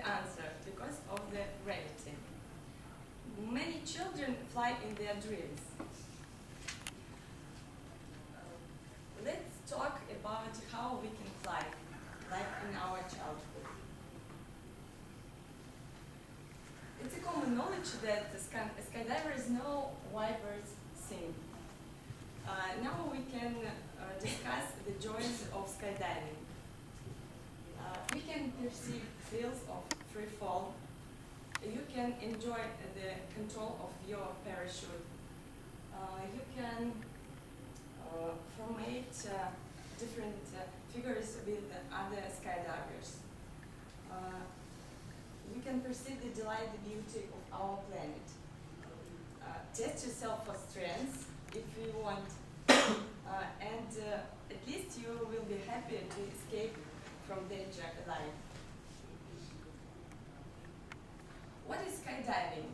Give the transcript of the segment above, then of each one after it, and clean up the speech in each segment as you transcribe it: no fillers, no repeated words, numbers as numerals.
answer, because of the gravity. Many children fly in their dreams. Let's talk about how we can fly, like in our childhood. It's a common knowledge that skydivers know why birds sing. Now we can discuss the joys of skydiving. We can perceive thrills of free fall. You can enjoy the control of your parachute. You can formate different figures with other skydivers. You can perceive the delight, the beauty of our planet. Test yourself for strengths if you want, and at least you will be happy to escape from danger alive. What is skydiving?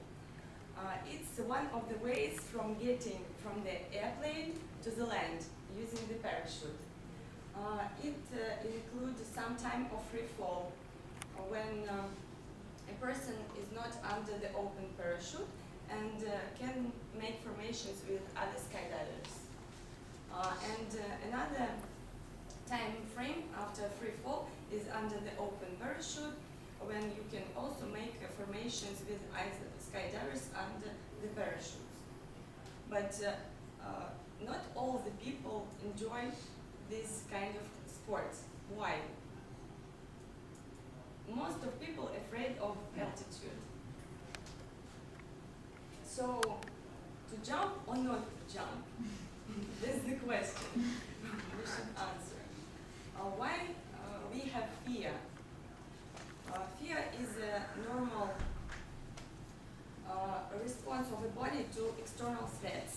It's one of the ways from getting from the airplane to the land using the parachute. It includes some time of free fall when a person is not under the open parachute and can make formations with other skydivers. And another time frame after free fall is under the open parachute, when you can also make formations with other skydivers under the parachutes. But not all the people enjoy this kind of sports. Why? Most of people are afraid of altitude. So, to jump or not to jump? That's the question we should answer. Why we have fear? Fear is a normal response of the body to external threats.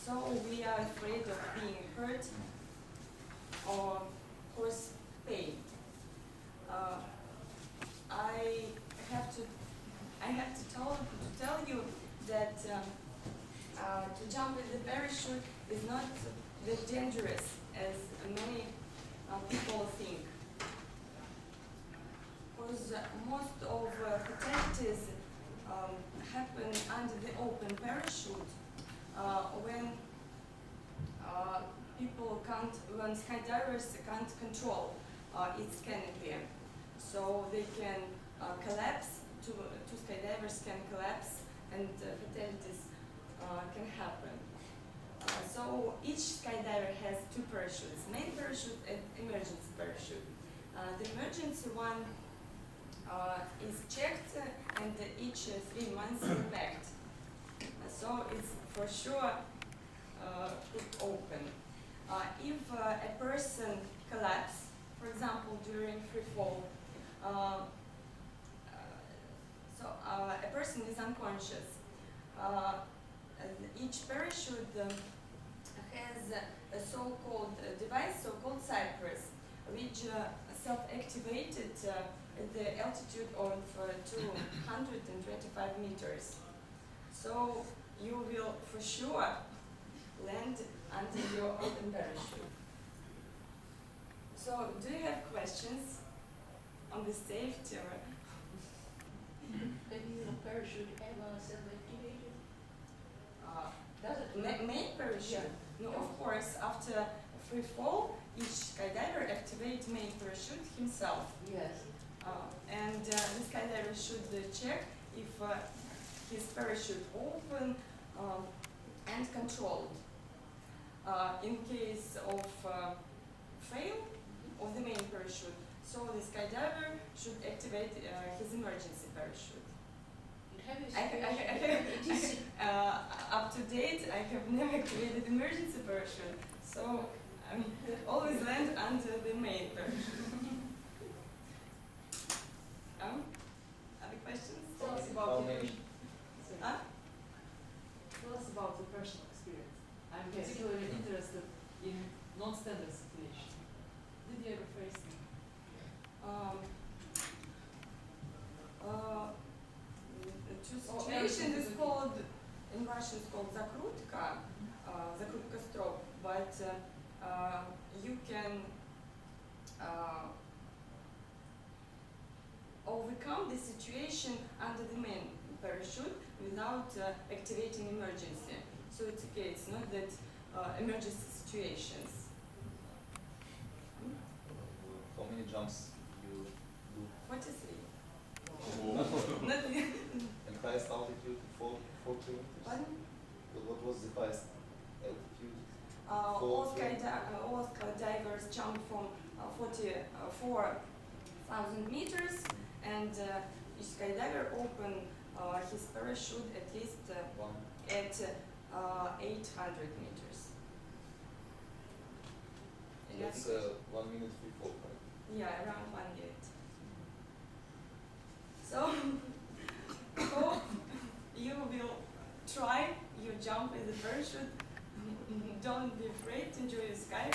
So we are afraid of being hurt or cause pain. I have to tell you that to jump with the parachute is not that dangerous as many people think. Because most of fatalities happen under the open parachute when when skydivers can't control its canopy. So they can collapse, two skydivers can collapse, and fatalities can happen. So each skydiver has two parachutes, main parachute and emergency parachute. The emergency one is checked and each 3 months repacked. So it's for sure put open. If a person collapses, for example, during free fall, a person is unconscious. Each parachute has a so-called device, so-called Cypress, which self-activated at the altitude of 225 meters. So you will for sure land under your open parachute. So do you have questions on the safety? Can your parachute ever self-activated? Does it? Main parachute? Yeah. No, of course. After free fall, each skydiver activates main parachute himself. Yes. And the skydiver should check if his parachute open and controlled. In case of fail of the main parachute, so the skydiver should activate his emergency parachute. Up to date, I have never activated emergency parachute, so I always land under the main parachute. Other questions? Tell us about your personal experience. I'm particularly interested in non-standard situations. Did you ever face them? Situation is called, in Russian it's called zakrutka, zakrutka stroke, but you can overcome the the situation under the main parachute without activating emergency. So it's okay, it's not that emergency situations. How many jumps you do? 43. Oh. Not And highest altitude, 4 kilometers? Pardon? What was the highest altitude? All skydivers jump from 44,000 meters, and each skydiver open his parachute at least One. at 800 meters. And That's 1 minute free fall, right? yeah, around 1 minute. So, hope you will try your jump in the parachute. Don't be afraid, enjoy the sky.